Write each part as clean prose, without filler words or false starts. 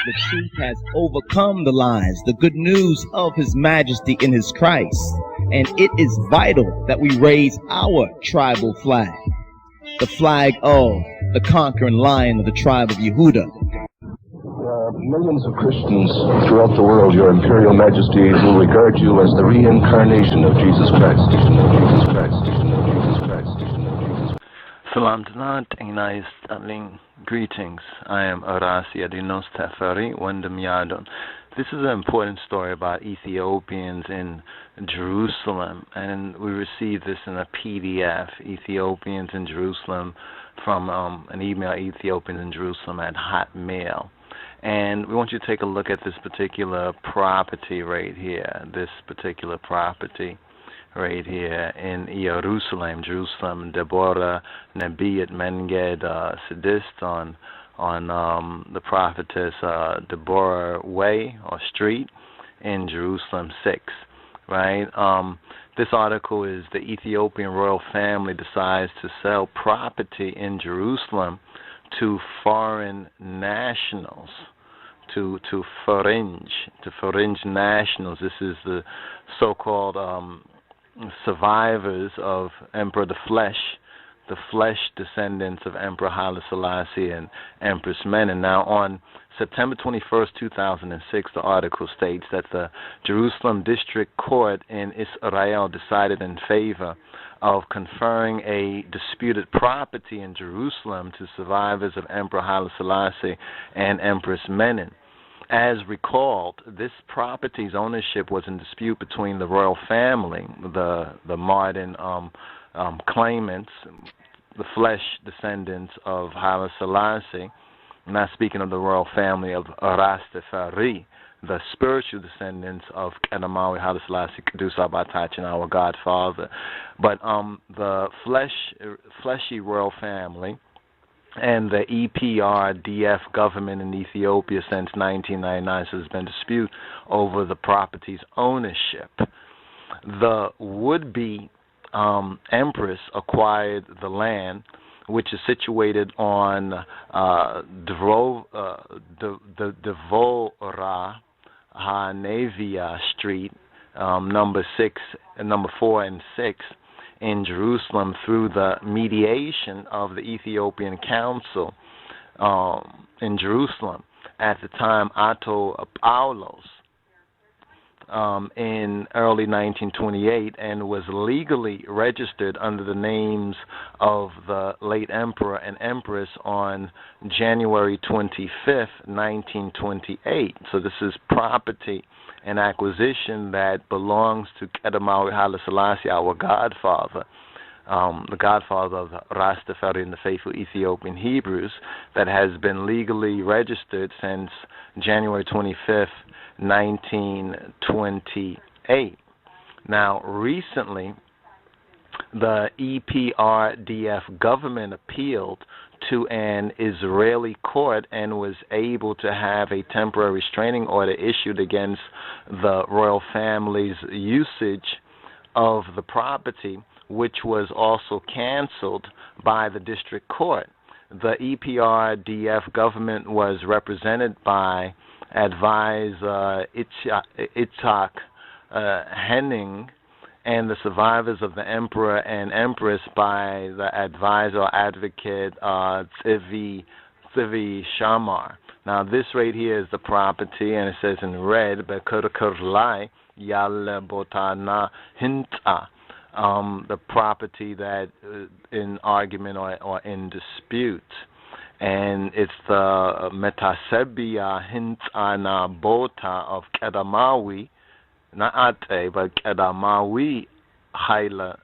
The truth has overcome the lies, the good news of His Majesty in His Christ. And it is vital that we raise our tribal flag, the flag of the conquering lion of the tribe of Yehuda. Millions of Christians throughout the world, Your Imperial Majesty, will regard you as the reincarnation of Jesus Christ. Salam Duat, Enai Sterling. Greetings. I am Rasiadonis Tafari, Yadon. This is an important story about Ethiopians in Jerusalem, and we received this in a PDF, Ethiopians in Jerusalem, from an email, Ethiopians in Jerusalem at Hotmail. And we want you to take a look at this particular property right here, in Jerusalem, Deborah, Nebiat, Menged, Sadist on the prophetess Deborah Way or Street in Jerusalem 6, right? This article is the Ethiopian royal family decides to sell property in Jerusalem to foreign nationals, to foreign nationals. This is the so-called survivors of Emperor the flesh descendants of Emperor Haile Selassie and Empress Menen. Now, on September 21st, 2006, the article states that the Jerusalem District Court in Israel decided in favor of conferring a disputed property in Jerusalem to survivors of Emperor Haile Selassie and Empress Menen. As recalled, this property's ownership was in dispute between the royal family, the modern claimants, the flesh descendants of Haile Selassie, not speaking of the royal family of Rastafari, the spiritual descendants of Kedamawi Haile Selassie, Kedusa Batachin, our Godfather. But the fleshy royal family and the EPRDF government in Ethiopia since 1999, so there's been dispute over the property's ownership. The would-be empress acquired the land, which is situated on Devora Hanavia Street, number 4 and 6, in Jerusalem through the mediation of the Ethiopian Council in Jerusalem, at the time Otto Paulos, in early 1928, and was legally registered under the names of the late emperor and empress on January 25th, 1928. So this is property and acquisition that belongs to Kedamawi Haile Selassie, our Godfather, the Godfather of the Rastafari and the faithful Ethiopian Hebrews, that has been legally registered since January 25th, 1928. Now, recently, the EPRDF government appealed to an Israeli court and was able to have a temporary restraining order issued against the royal family's usage of the property, which was also canceled by the district court. The EPRDF government was represented by advisor Itzhak Henning, and the survivors of the emperor and empress by the advisor advocate Tzivi Shamar. Now, this right here is the property, and it says in red, Bekurkurlai Yale Botana Hinta, the property that in argument or in dispute. And it's the Metasebia Hintana Bota of Kedamawi, not Ate, but Kedamawi Haile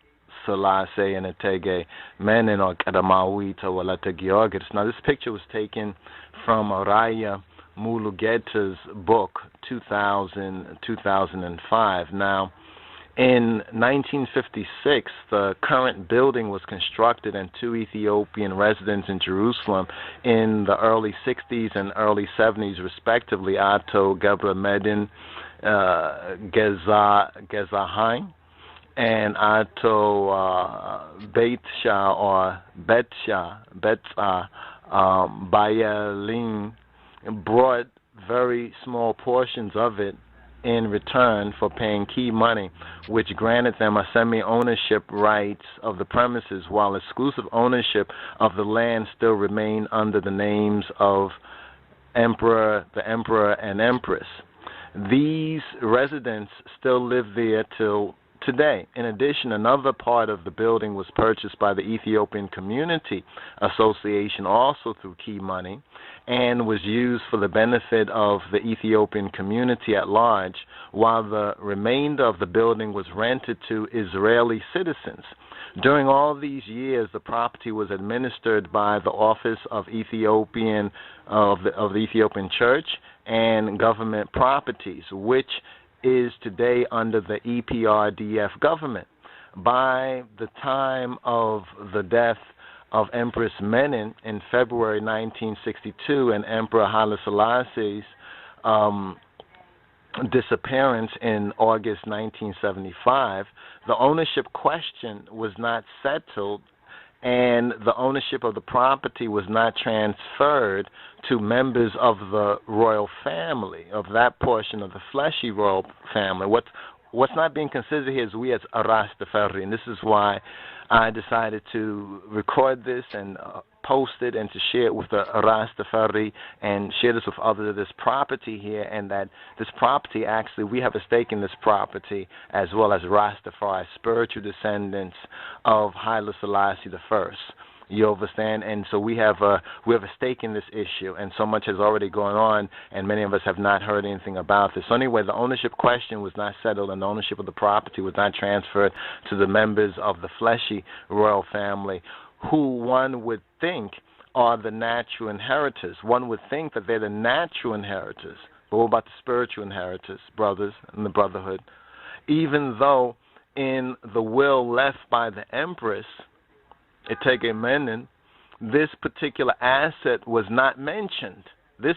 Selassie and Etege Menen or Kedamawi Tawalata Georgis. Now, this picture was taken from Araya Mulugeta's book, 2005. Now, in 1956, the current building was constructed, and two Ethiopian residents in Jerusalem in the early 60s and early 70s, respectively, Ato Gebra Medin Gezahain and Ato Beitsha or Betsa Bayalin, brought very small portions of it in return for paying key money, which granted them a semi-ownership rights of the premises, while exclusive ownership of the land still remained under the names of the emperor and empress. These residents still live there till today. In addition, another part of the building was purchased by the Ethiopian Community Association, also through key money, and was used for the benefit of the Ethiopian community at large, while the remainder of the building was rented to Israeli citizens. During all these years, the property was administered by the Office of the Ethiopian Church and Government Properties, which is today under the EPRDF government. By the time of the death of Empress Menen in February 1962 and Emperor Haile Selassie's disappearance in August 1975, the ownership question was not settled, and the ownership of the property was not transferred to members of the royal family, of that portion of the fleshy royal family. What's not being considered here is we as RASTAFARI, and this is why I decided to record this and post it and to share it with the RASTAFARI and share this with others, this property here, and that this property, actually, we have a stake in this property as well as Rastafari, spiritual descendants of Haile Selassie I. You understand? And so we have a stake in this issue, and so much has already gone on, and many of us have not heard anything about this. So anyway, the ownership question was not settled, and the ownership of the property was not transferred to the members of the fleshy royal family, who one would think are the natural inheritors. One would think that they're the natural inheritors. But what about the spiritual inheritors, brothers in the brotherhood? Even though in the will left by the empress, Menen, this particular asset was not mentioned. This,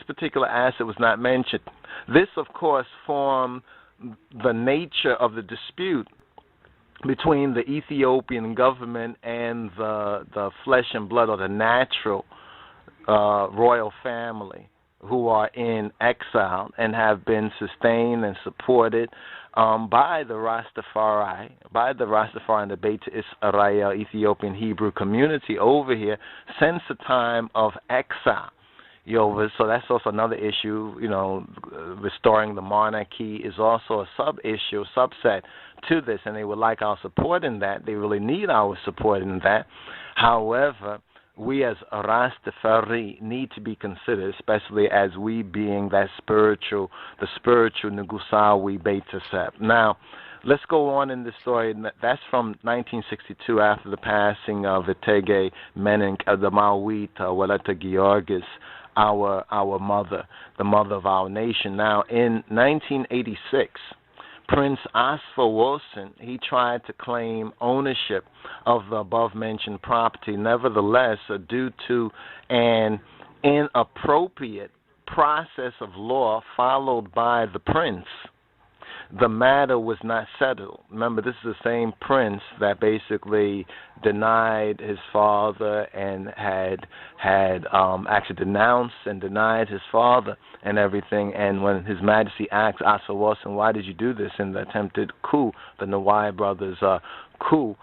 of course, formed the nature of the dispute between the Ethiopian government and the flesh and blood, or the natural royal family, who are in exile and have been sustained and supported by the Rastafari and the Beit Israel Ethiopian Hebrew community over here since the time of exile. So that's also another issue. Restoring the monarchy is also a sub-issue, subset to this, and they would like our support in that. They really need our support in that. However, we as Rastafari need to be considered, especially as we being the spiritual Ngusawi Beit Sep. Now, let's go on in the story. That's from 1962, after the passing of Etege Menenk Adamawita Walata Georgis, our mother, the mother of our nation. Now, in 1986, Prince Asfa Wilson, he tried to claim ownership of the above-mentioned property. Nevertheless, due to an inappropriate process of law followed by the prince, the matter was not settled. Remember, this is the same prince that basically denied his father and had actually denounced and denied his father and everything. And when His Majesty asked Asa Wilson, why did you do this in the attempted coup, the Nawai brothers coup,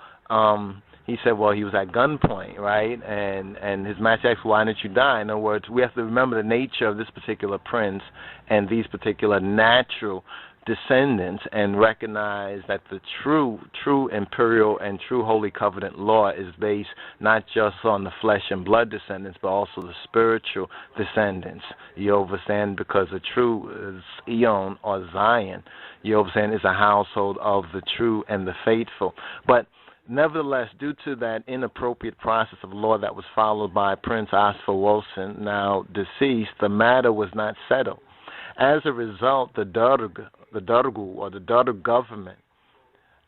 he said, well, he was at gunpoint, right? And His Majesty asked, why didn't you die? In other words, we have to remember the nature of this particular prince and these particular natural descendants, and recognize that the true imperial and true holy covenant law is based not just on the flesh and blood descendants, but also the spiritual descendants. You understand? Because the true Eon, or Zion, you understand, is a household of the true and the faithful. But nevertheless, due to that inappropriate process of law that was followed by Prince Asfa Wilson, now deceased, the matter was not settled. As a result, the Dargu, or the Dargu government,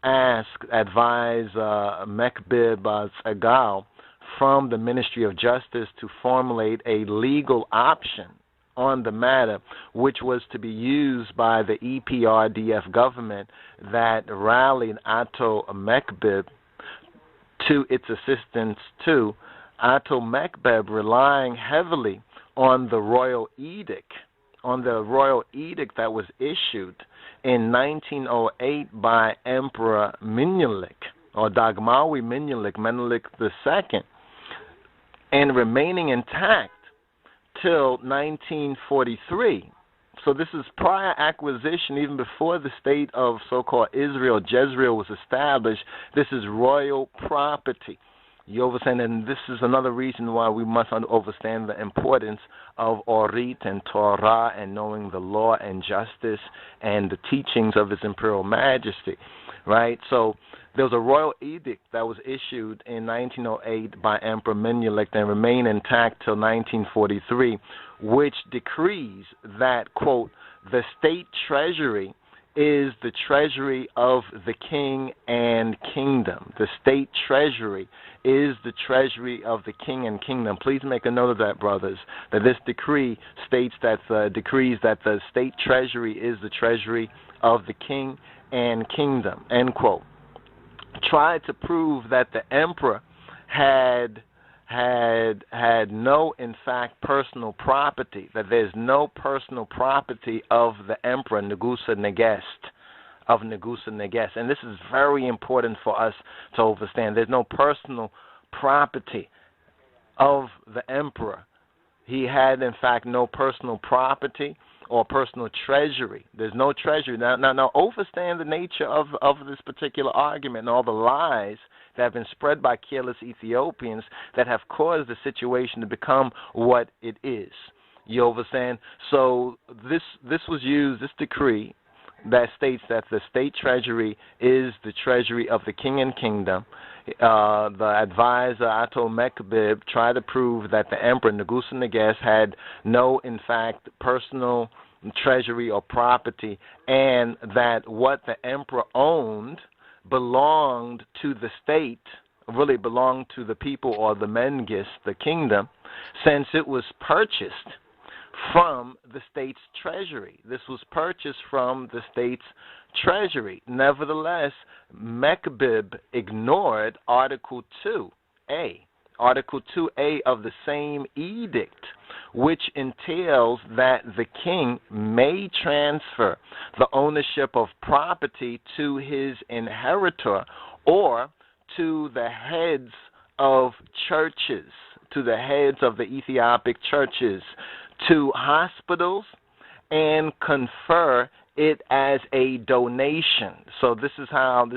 advised Mekbib Tsegal from the Ministry of Justice to formulate a legal option on the matter, which was to be used by the EPRDF government that rallied Ato Mekbib to its assistance too. Ato Mekbib, relying heavily on the royal edict on the royal edict that was issued in 1908 by Emperor Menelik, or Dagmawi Menelik II, and remaining intact till 1943. So this is prior acquisition, even before the state of so-called Israel, Jezreel, was established. This is royal property. You understand? And this is another reason why we must understand the importance of Orit and Torah and knowing the law and justice and the teachings of His Imperial Majesty, right? So there was a royal edict that was issued in 1908 by Emperor Menelik and remained intact till 1943, which decrees that, quote, the state treasury is the treasury of the king and kingdom. The state treasury is the treasury of the king and kingdom. Please make a note of that, brothers, that this decree states that decrees that the state treasury is the treasury of the king and kingdom, end quote. Tried to prove that the emperor had no, in fact, personal property, that there's no personal property of the emperor, Negusa Negest, of Negusa Negest. And this is very important for us to understand. There's no personal property of the emperor. He had, in fact, no personal property or personal treasury. There's no treasury. Now, understand the nature of this particular argument and all the lies that have been spread by careless Ethiopians that have caused the situation to become what it is. You understand? So this was used, this decree that states that the state treasury is the treasury of the king and kingdom. The advisor, Ato Mekbib, tried to prove that the emperor, Negusa Negest, had no, in fact, personal treasury or property, and that what the emperor owned belonged to the state, really belonged to the people or the Mengis, the kingdom, since it was purchased from the state's treasury. This was purchased from the state's treasury. Nevertheless, Mekbib ignored Article 2A. Article 2A of the same edict, which entails that the king may transfer the ownership of property to his inheritor or to the heads of churches, to the heads of the Ethiopic churches, to hospitals, and confer it as a donation. So this is how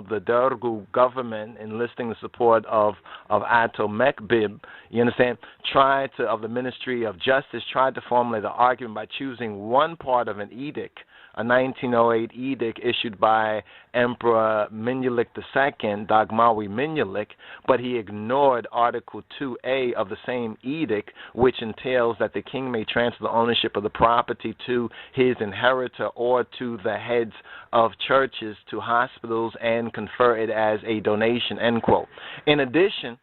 the Dergu government, enlisting the support of Ato Mekbib, you understand, of the Ministry of Justice, tried to formulate the argument by choosing one part of an edict, a 1908 edict issued by Emperor Menelik II, Dagmawi Menelik, but he ignored Article 2A of the same edict, which entails that the king may transfer the ownership of the property to his inheritor or to the heads of churches, to hospitals, and confer it as a donation, end quote. In addition,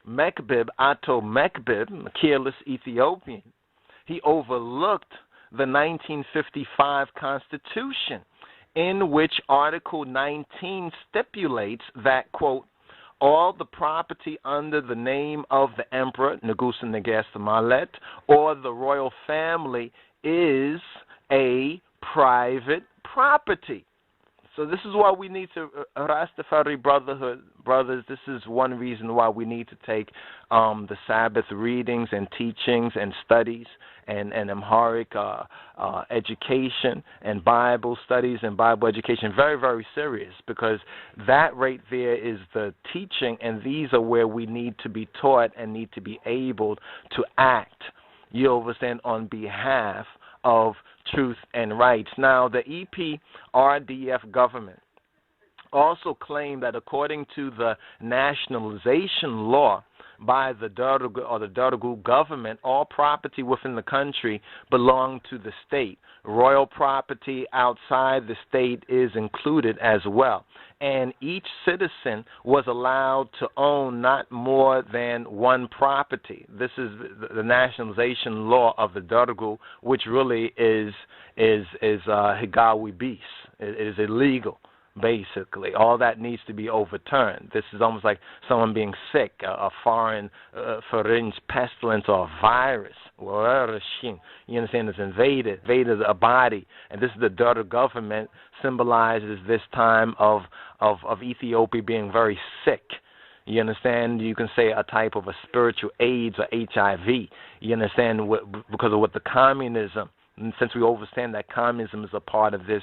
Mekbib, Ato Mekbib, a careless Ethiopian, he overlooked the 1955 Constitution, in which Article 19 stipulates that, quote, all the property under the name of the emperor, Negusa Negest Malet, or the royal family is a private property. So this is why we need to, Rastafari brothers, this is one reason why we need to take the Sabbath readings and teachings and studies and Amharic education and Bible studies and Bible education very, very serious, because that right there is the teaching, and these are where we need to be taught and need to be able to act, you understand, on behalf of truth and rights. Now, the EPRDF government also claimed that according to the nationalization law by the Dergu government, all property within the country belonged to the state. Royal property outside the state is included as well. And each citizen was allowed to own not more than one property. This is the nationalization law of the Dergu, which really is Higawi bis. It is illegal. Basically, all that needs to be overturned. This is almost like someone being sick, a foreign pestilence or a virus, You understand? It's invaded a body, and this is the daughter government, symbolizes this time of Ethiopia being very sick. You understand? You can say a type of a spiritual AIDS or HIV. You understand? Because of what the communism. And since we understand that communism is a part of this,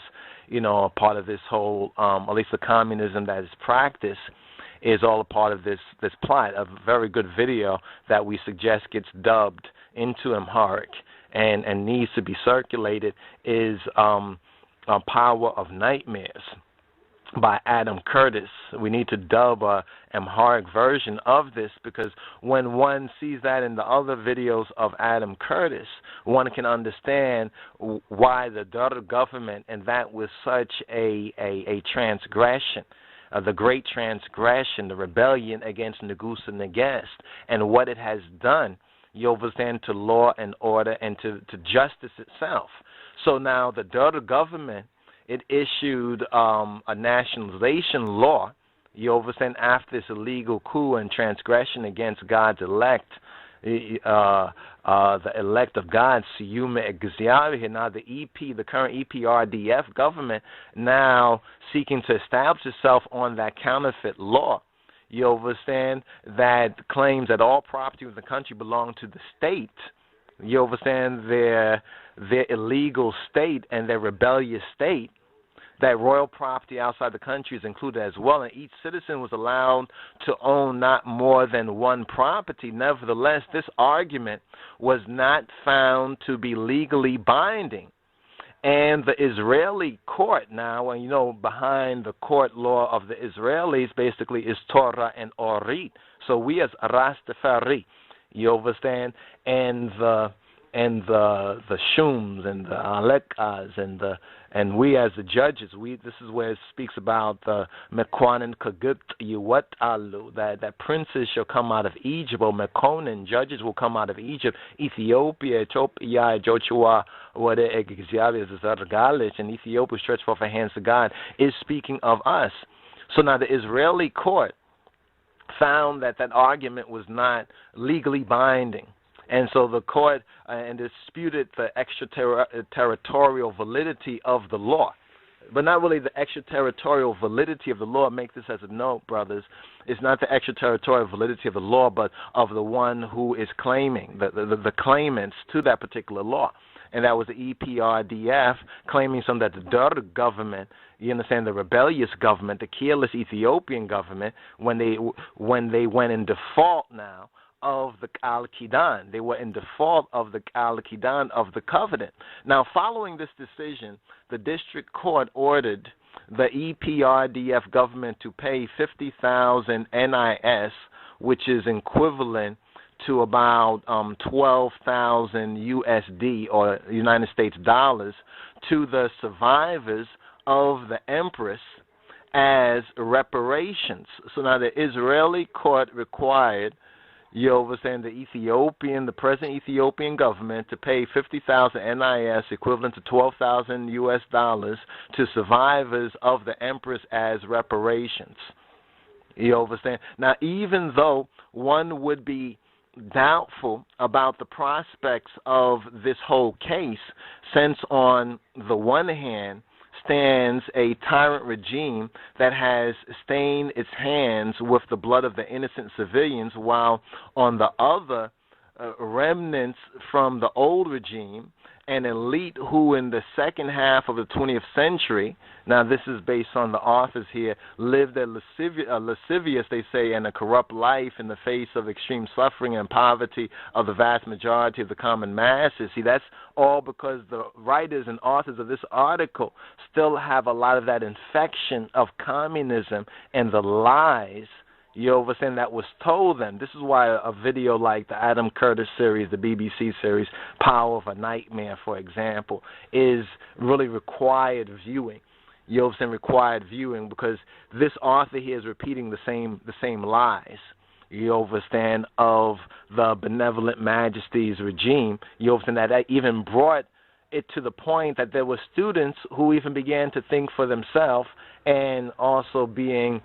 a part of this whole, at least the communism that is practiced, is all a part of this plot. A very good video that we suggest gets dubbed into Amharic and needs to be circulated is Power of Nightmares by Adam Curtis. We need to dub a Amharic version of this, because when one sees that in the other videos of Adam Curtis, one can understand why the daughter government, and that was such a transgression, the great transgression, the rebellion against Negusa Negest, and what it has done, you understand, to law and order and to justice itself. So now the daughter government, it issued a nationalization law, you understand, after this illegal coup and transgression against God's elect, the elect of God, Siyuma Exziari. Now the current EPRDF government, now seeking to establish itself on that counterfeit law, you understand, that claims that all property in the country belong to the state. You understand, their illegal state and their rebellious state, that royal property outside the country is included as well, and each citizen was allowed to own not more than one property. Nevertheless, this argument was not found to be legally binding. And the Israeli court now, and behind the court law of the Israelis basically is Torah and Orit. So we as Rastafari, you understand, and the Shums and the Alekas and we as the judges, this is where it speaks about the Mekwanin Kagut Yuwat Alu, that princes shall come out of Egypt, or Mekonin, judges will come out of Egypt, Ethiopia, Joshua, and Ethiopia stretched forth her hands to God, is speaking of us. So now the Israeli court found that argument was not legally binding. And so the court and disputed the extraterritorial validity of the law. But not really the extraterritorial validity of the law. Make this as a note, brothers. It's not the extraterritorial validity of the law, but of the one who is claiming, the claimants to that particular law. And that was the EPRDF claiming some that the daughter government, you understand, the rebellious government, the careless Ethiopian government, when they went in default now of the Al-Qidan. They were in default of the Al-Qidan of the covenant. Now, following this decision, the district court ordered the EPRDF government to pay 50,000 NIS, which is equivalent to about 12,000 USD or United States dollars, to the survivors of the Empress as reparations. So now the Israeli court required, you understand, the present Ethiopian government to pay 50,000 NIS, equivalent to 12,000 US dollars, to survivors of the Empress as reparations. You understand? Now, even though one would be doubtful about the prospects of this whole case, since on the one hand stands a tyrant regime that has stained its hands with the blood of the innocent civilians, while on the other, remnants from the old regime, an elite who in the second half of the 20th century, now this is based on the authors here, lived a lascivious, they say, and a corrupt life in the face of extreme suffering and poverty of the vast majority of the common masses. See, that's all because the writers and authors of this article still have a lot of that infection of communism and the lies, you understand, that was told them. This is why a video like the Adam Curtis series, the BBC series, Power of a Nightmare, for example, is really required viewing. You understand, required viewing, because this author here is repeating the same lies, you understand, of the benevolent majesty's regime. You understand that even brought it to the point that there were students who even began to think for themselves, and also being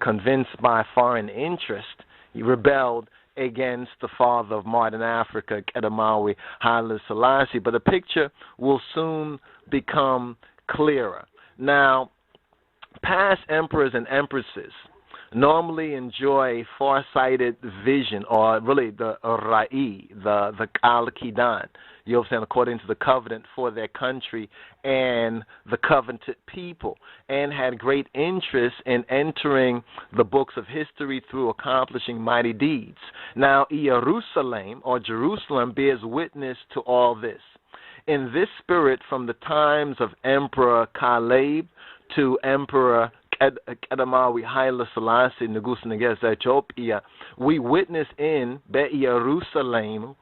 convinced by foreign interest, rebelled against the father of modern Africa, Kedemawi Haile Selassie. But the picture will soon become clearer. Now, past emperors and empresses normally enjoy far-sighted vision, or really the Ra'i, the Al-Kidan, you know what I'm saying, according to the covenant for their country and the covenanted people, and had great interest in entering the books of history through accomplishing mighty deeds. Now, Jerusalem, or Jerusalem, bears witness to all this. In this spirit, from the times of Emperor Caleb to Emperor Kedemawi Haile Selassie, Negus Neges Ethiopia, we witness in Jerusalem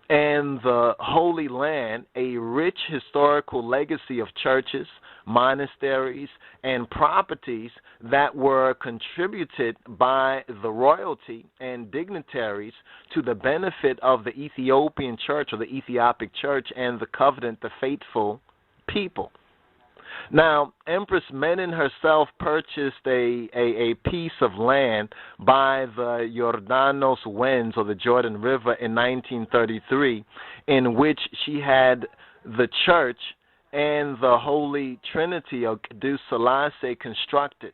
and the Holy Land a rich historical legacy of churches, monasteries, and properties that were contributed by the royalty and dignitaries to the benefit of the Ethiopian church, or the Ethiopic church, and the covenant, the faithful people. Now, Empress Menin herself purchased a piece of land by the Jordanos Winds, or the Jordan River, in 1933, in which she had the church and the Holy Trinity of Kedus Selassie constructed.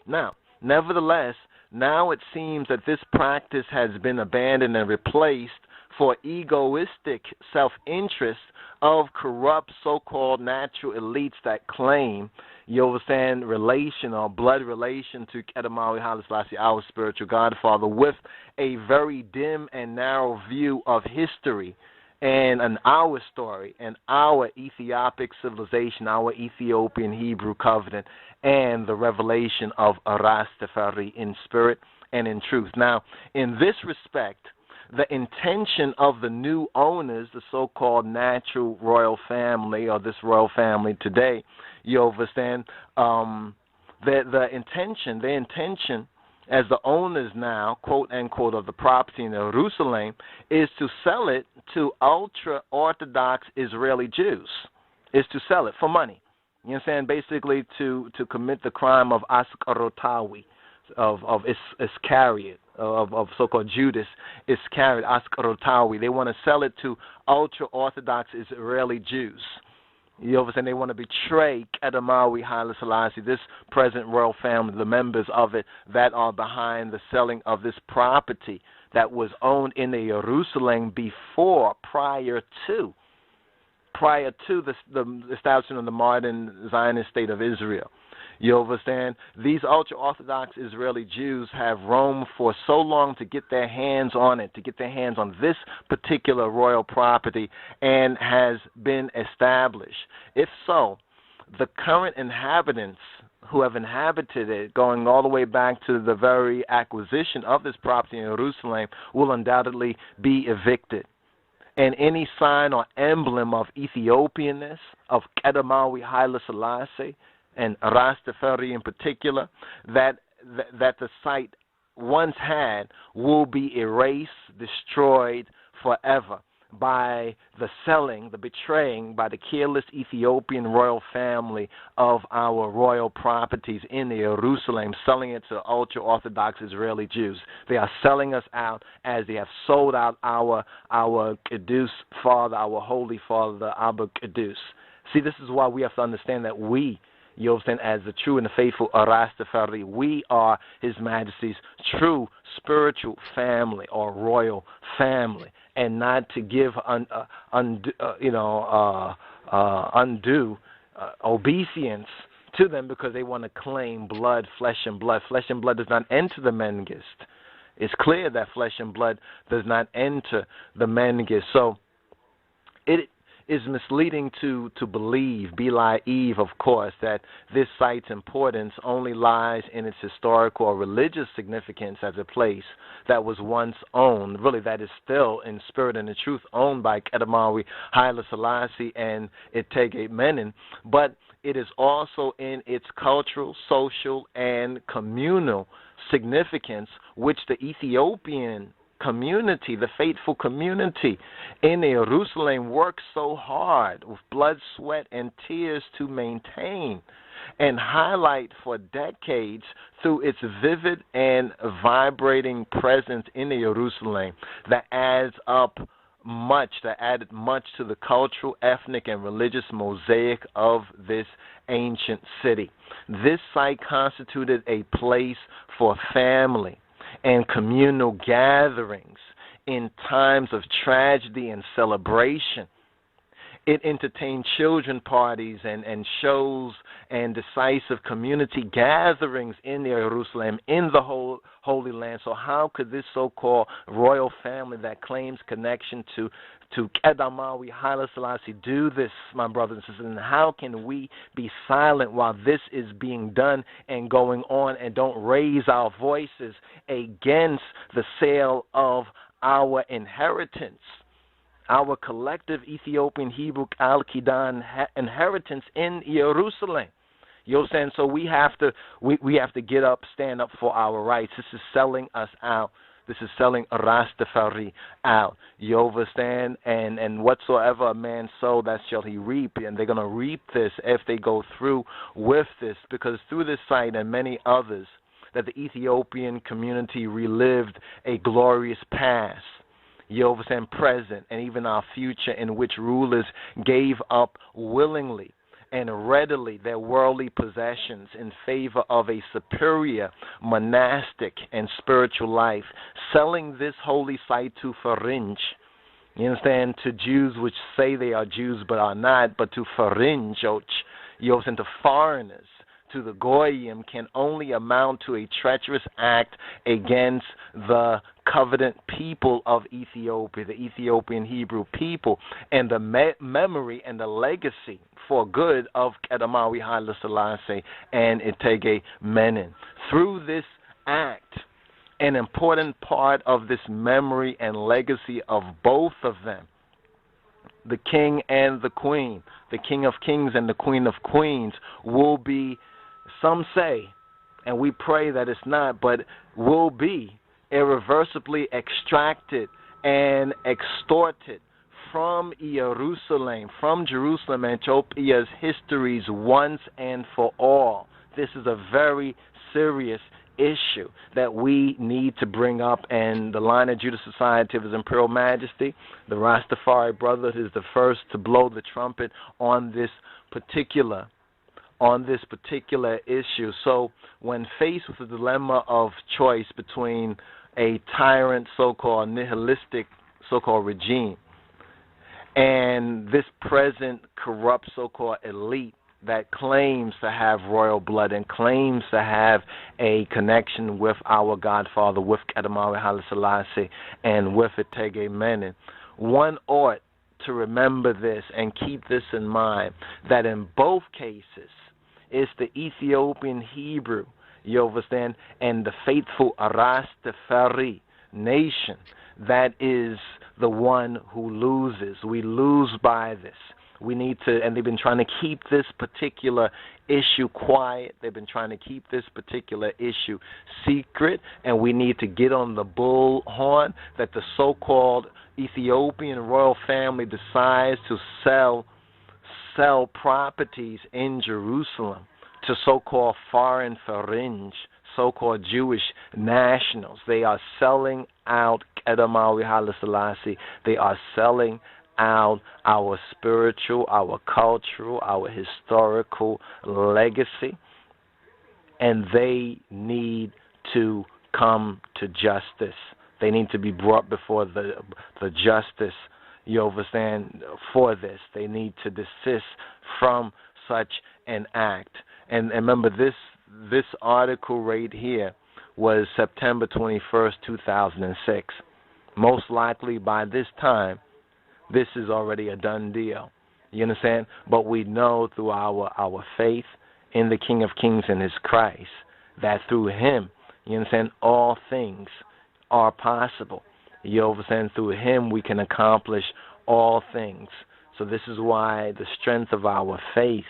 Now, nevertheless, now it seems that this practice has been abandoned and replaced for egoistic self-interest of corrupt so-called natural elites that claim, you understand, relation or blood relation to Kedemawi Haile Selassie, our spiritual godfather, with a very dim and narrow view of history and our story and our Ethiopic civilization, our Ethiopian Hebrew covenant, and the revelation of RASTAFARI in spirit and in truth. Now, in this respect, the intention of the new owners, the so-called natural royal family, or this royal family today, you understand, their intention as the owners now, quote-unquote, of the property in Jerusalem, is to sell it to ultra-Orthodox Israeli Jews, is to sell it for money. You understand? Basically to commit the crime of Ascarotawi, of Iscariot, of so-called Judas Iscariot, Ascarotawi. They want to sell it to ultra-Orthodox Israeli Jews. You understand? They want to betray Kedemawi Haile Selassie, this present royal family, the members of it that are behind the selling of this property that was owned in the Jerusalem prior to the establishment of the modern Zionist state of Israel. You understand? These ultra-Orthodox Israeli Jews have roamed for so long to get their hands on it, to get their hands on this particular royal property, and has been established. If so, the current inhabitants who have inhabited it, going all the way back to the very acquisition of this property in Jerusalem, will undoubtedly be evicted. And any sign or emblem of Ethiopianness, of Kedemawi Haile Selassie, and Rastafari in particular, that the site once had, will be erased, destroyed forever by the selling, the betraying by the careless Ethiopian royal family of our royal properties in Jerusalem, selling it to ultra-Orthodox Israeli Jews. They are selling us out as they have sold out our Kedus father, our holy father, the Abba Kedus. See, this is why we have to understand that we, you understand, as the true and the faithful Rastafari, we are His Majesty's true spiritual family or royal family, and not to give undue obeisance to them because they want to claim blood, flesh and blood. Flesh and blood does not enter the Mengist. It's clear that flesh and blood does not enter the Mengist. So it is misleading to believe, Eve, of course, that this site's importance only lies in its historical or religious significance as a place that was once owned, really that is still in spirit and in truth owned by Kedemawi Haile Selassie and Etege Menin, but it is also in its cultural, social, and communal significance, which the Ethiopian community, the faithful community in Jerusalem, worked so hard with blood, sweat, and tears to maintain. and highlight for decades through its vivid and vibrating presence in Jerusalem that added much to the cultural, ethnic, and religious mosaic of this ancient city. This site constituted a place for family and communal gatherings in times of tragedy and celebration. It entertained children parties and shows and decisive community gatherings in Jerusalem, in the Holy Land. So how could this so-called royal family that claims connection to Kedamawi Haile Selassie do this, my brothers and sisters? And how can we be silent while this is being done and going on, and don't raise our voices against the sale of our inheritance, our collective Ethiopian Hebrew Al-Qidan inheritance in Jerusalem? You know what I'm saying? So we have to get up, stand up for our rights. This is selling us out. This is selling Rastafari out. You understand? And whatsoever a man sow, that shall he reap. And they're going to reap this if they go through with this, because through this site and many others, that the Ethiopian community relived a glorious past, you understand, present, and even our future, in which rulers gave up willingly and readily their worldly possessions in favor of a superior monastic and spiritual life, selling this holy site to Faringe, you understand, to Jews which say they are Jews but are not, but to Faringe, you understand, to foreigners, to the Goyim, can only amount to a treacherous act against the covenant people of Ethiopia, the Ethiopian Hebrew people, and the memory and the legacy for good of Kedamawi Haile Selassie and Etege Menen. Through this act, an important part of this memory and legacy of both of them, the king and the queen, the king of kings and the queen of queens, will be, some say, and we pray that it's not, but will be irreversibly extracted and extorted from Jerusalem, and Ethiopia's histories once and for all. This is a very serious issue that we need to bring up, and the Line of Judah Society of His Imperial Majesty, the Rastafari Brotherhood, is the first to blow the trumpet on this particular issue. So when faced with the dilemma of choice between a tyrant, so-called nihilistic, so-called regime, and this present corrupt so-called elite that claims to have royal blood and claims to have a connection with our Godfather, with Kedamawi Haile Selassie, and with Etege Menen, one ought to remember this and keep this in mind, that in both cases, it's the Ethiopian Hebrew, you understand, and the faithful Rastafari nation that is the one who loses. We lose by this. We need to, and they've been trying to keep this particular issue quiet. They've been trying to keep this particular issue secret, and we need to get on the bullhorn that the so-called Ethiopian royal family decides to sell properties in Jerusalem to so-called foreign Faringe, so-called Jewish nationals. They are selling out Kedamawi Haile Selassie. They are selling out our spiritual, our cultural, our historical legacy, and they need to come to justice. They need to be brought before the justice, you understand, for this. They need to desist from such an act. And remember, this article right here was September 21st, 2006. Most likely by this time, this is already a done deal. You understand? But we know through our faith in the King of Kings and His Christ that through Him, you understand, all things are possible. You understand? Through Him we can accomplish all things. So this is why the strength of our faith,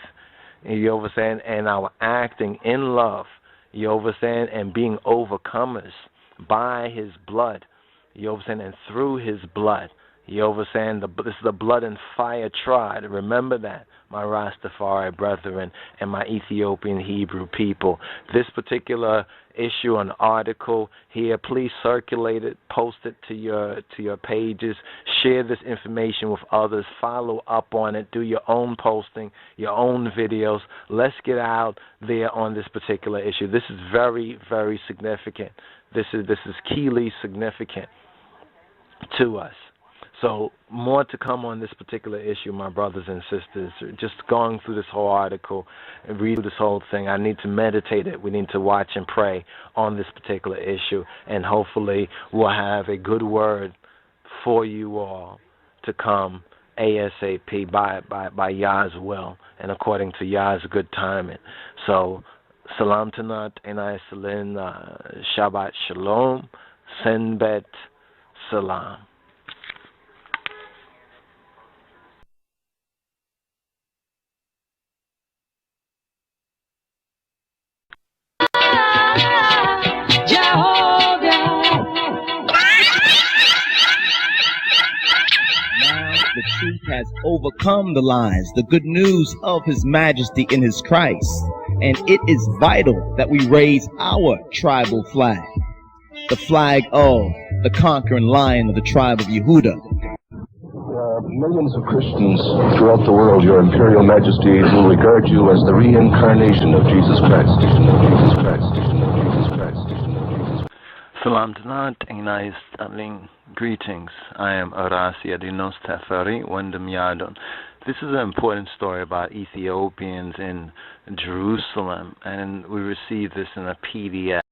you understand, and our acting in love, you understand, and being overcomers by His blood, you understand, and through His blood, He over saying this is the blood and fire tribe. Remember that, my Rastafari brethren and my Ethiopian Hebrew people. This particular issue, an article here, please circulate it, post it to your pages, share this information with others, follow up on it, do your own posting, your own videos. Let's get out there on this particular issue. This is very, very significant. This is keenly significant to us. So more to come on this particular issue, my brothers and sisters. Just going through this whole article and read this whole thing, I need to meditate it. We need to watch and pray on this particular issue, and hopefully we'll have a good word for you all to come ASAP by Yah's will and according to Yah's good timing. So salam tanat enai salin, Shabbat shalom, senbet salam. The truth has overcome the lies, the good news of His Majesty in His Christ, and it is vital that we raise our tribal flag, the flag of the conquering lion of the tribe of Yehuda. Millions of Christians throughout the world, Your Imperial Majesty, will regard you as the reincarnation of Jesus Christ. Salam Tanat, Enai Stalin. Greetings. I am Rasiadonis Tafari, Wendam Yadon. This is an important story about Ethiopians in Jerusalem, and we received this in a PDF.